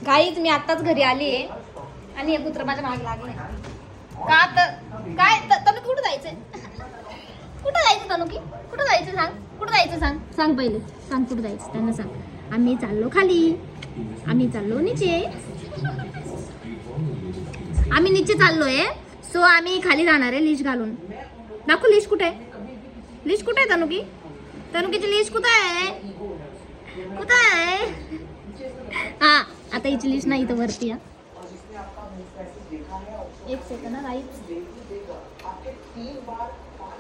Guys मी आत्ताच घरी आली आहे आणि हे कुत्र माझ्या मागे लागले. का तर काय तनु कुठं जायचंय? कुठं जायचं तनु की? कुठं जायचं सांग? कुठं जायचं सांग? सांग पहिले सांग कुठं जायचं त्यांना सांग. आम्ही चाललो खाली, आम्ही चाललो नीचे, आम्ही नीचे चाललोय. सो आम्ही खाली जाणार आहे लिश घालून. दाखव लिश कुठे आहे? लिश कुठे आहे तनुकी? तनुकीची लिश कुठे आहे? कुठे आहे? हा आता हिची लिश नाही इथं वरती. एक सेकंड ना राईट.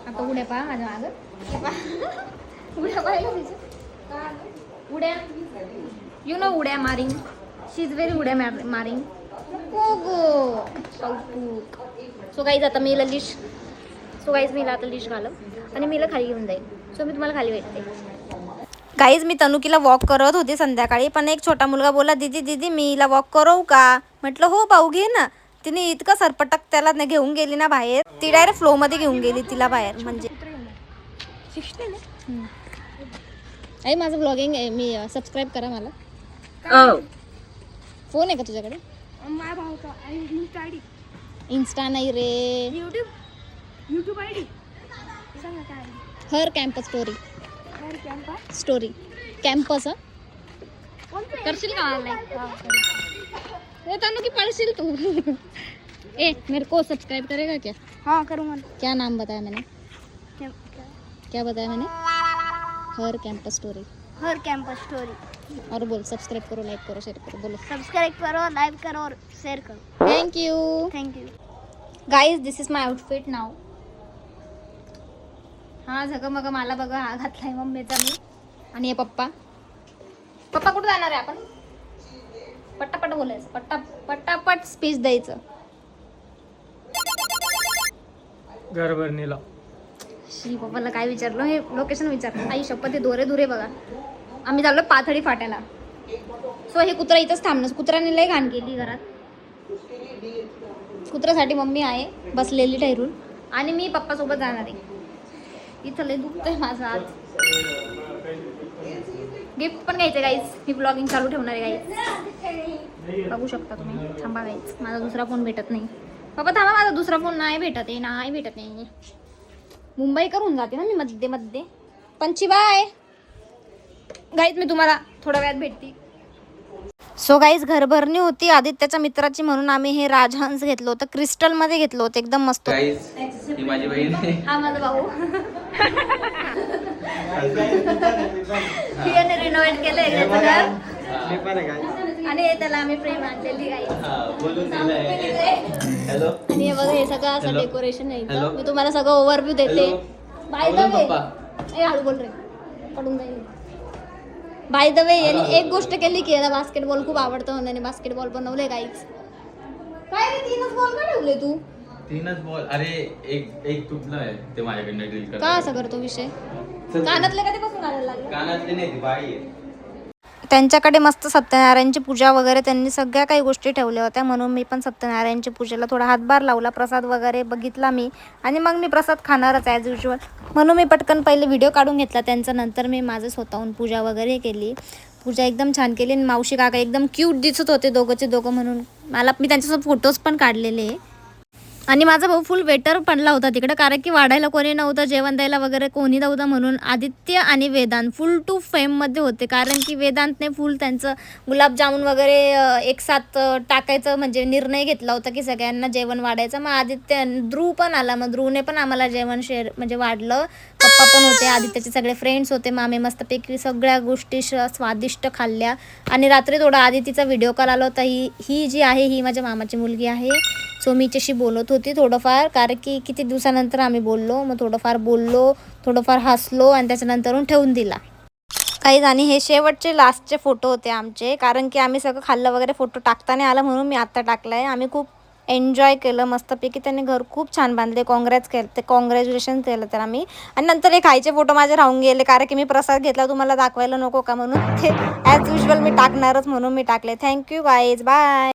आता उड्या पहा माझ्या मागं. उड्या पाहिलं उड्या यू नो उड्या मारिंग. शी इज व्हेरी उड्या मारिंग. सो गाईज आता मी लिश मी आता लिश घालव आणि मीला खाली घेऊन जाईल. सो मी तुम्हाला खाली भेटते. गाईज मी तनुकीला वॉक करत होते संध्याकाळी, पण एक छोटा मुलगा बोला दीदी दीदी मी हिला वॉक करवू का? म्हटलं हो भाऊ घे ना. तिने इतकं सरपटक त्याला घेऊन गेली ना बाहेर, ती डायरेक्ट फ्लो मध्ये घेऊन गेली तिला बाहेर. म्हणजे आई माझं ब्लॉगिंग आहे, मी सबस्क्राईब करा मला. फोन आहे का तुझ्याकडे? इन्स्टा नाही रे, युट्यूब आयडी. हर कॅम्पस स्टोरी कॅम्पस करशील का? तनु की पढ़शील तू? ए मेरे को सब्सक्राइब करेगा क्या? हाँ करूँगा. क्या नाम बताया मैंने? क्या बताया मैंने? हर कैंपस स्टोरी. हर कैंपस स्टोरी. और बोल सब्सक्राइब करो, लाइक करो, शेयर करो. बोलो सब्सक्राइब करो, लाइक करो और शेयर करो. Thank you guys. This is my outfit now. हा झगमग मला बघा हा घातलाय मम्मीचा मी. आणि हे पप्पा कुठं जाणार आहे आपण? पट्टापट बोलायचं, पट्टापट स्पीच द्यायचं. घरभरणीला शी पप्पाला काय विचारलं, हे लोकेशन विचारलं. आई शपथ हे दोरे दुरे बघा. आम्ही चाललो पाथडी फाट्याला. सो हे कुत्रा इथंच थांबणं. कुत्र्याने लय घाण केली घरात. कुत्र्यासाठी मम्मी आहे बसलेली ठरून आणि मी पप्पा सोबत जाणार आहे. इथं लय दुखतंय माझं आज. गिफ्ट पण घ्यायचं गाईज. मी ब्लॉगिंग चालू ठेवणार आहे गाईज. बघू शकता तुम्ही. थांबा गाईज माझा दुसरा फोन भेटत नाही. पप्पा थांबा माझा दुसरा फोन नाही भेटत आहे. मुंबई करून जाते ना मी मध्ये. पंची बाय गाईज. मी तुम्हाला थोड्या वेळात भेटते. सो गाईज घरभरणी होती आदित्याच्या मित्राची म्हणून आम्ही हे राजहंस घेतलं होतं. क्रिस्टल मध्ये घेतलं होतं. एकदम मस्त. ही माझी बहीण आहे. हा माझा भाऊ. हिने रिनोव्हेट केलंय त्याचं घर आणि त्याला आम्ही फ्रेम आणलेली गाईज. हॅलो. आणि हे बघा हे सगळं असं डेकोरेशन आहे इथं. मी तुम्हाला सगळं ओव्हरव्ह्यू देते. बाय द वे ए हळू बोल रे पडून जाईल. बाय द वे यांनी एक गोष्ट केली की याला बास्केटबॉल खूप आवडतं म्हणून बास्केटबॉल बनवले गाईज. काय रे 3च बॉल का ठेवले तू? 3च बॉल. अरे एक तुटलाय ते माझ्याकडनं ड्रिल कर. का असं करतो विषय? कानातले कधीपासून घालायला लागले? कानातले नाही ती बाई आहे. त्यांच्याकडे मस्त सत्यनारायणची पूजा वगैरे त्यांनी सगळ्या काही गोष्टी ठेवल्या होत्या. म्हणून मी पण सत्यनारायणची पूजेला थोडा हातभार लावला. प्रसाद वगैरे बघितला मी आणि मग मी प्रसाद खाणारच ॲज युजल. म्हणून मी पटकन पहिले व्हिडिओ काढून घेतला त्यांचा. नंतर मी माझं स्वतःहून पूजा वगैरे केली. पूजा एकदम छान केली. मावशी काका एकदम क्यूट दिसत होते दोघंचे दोघं. म्हणून मी त्यांच्यासोबत फोटोज पण काढलेले. आणि माझा भाऊ फुल वेटर पडला होता तिकडे, कारण की वाढायला कोणी नव्हतं, जेवण द्यायला वगैरे कोणी नव्हतं. म्हणून आदित्य आणि वेदांत फुल टू फेममध्ये होते. कारण की वेदांतने फुल त्यांचं गुलाबजामुन वगैरे एक साथ टाकायचं म्हणजे निर्णय घेतला होता की सगळ्यांना जेवण वाढायचं. मग आदित्य ध्रुव पण आला. मग ध्रुवने पण आम्हाला जेवण शेअर म्हणजे वाढलं. पप्पा पण होते, आदित्यचे सगळे फ्रेंड्स होते. मग आम्ही मस्तपैकी सगळ्या गोष्टी स्वादिष्ट खाल्ल्या. आणि रात्री थोडा आदितीचा व्हिडिओ कॉल आला होता. ही जी आहे ही माझ्या मामाची मुलगी आहे. सो मी तिच्याशी बोलत होती थोडंफार, कारण की किती दिवसानंतर आम्ही बोललो. मग थोडंफार बोललो, थोडंफार हसलो आणि त्याच्यानंतरून ठेवून दिला काही. आणि हे शेवटचे लास्टचे फोटो होते आमचे, कारण की आम्ही सगळं खाल्लं वगैरे फोटो टाकताना आला म्हणून मी आत्ता टाकला आहे. आम्ही खूप एन्जॉय केलं मस्तपैकी. त्यांनी घर खूप छान बांधले. कॉंग्रॅच्युलेशन केलं तर आम्ही. आणि नंतर हे खायचे फोटो माझे राहून गेले, कारण की मी प्रसाद घेतला तुम्हाला दाखवायला नको का म्हणून. ते ॲज युजल मी टाकणारच म्हणून मी टाकले. Thank you guys, bye.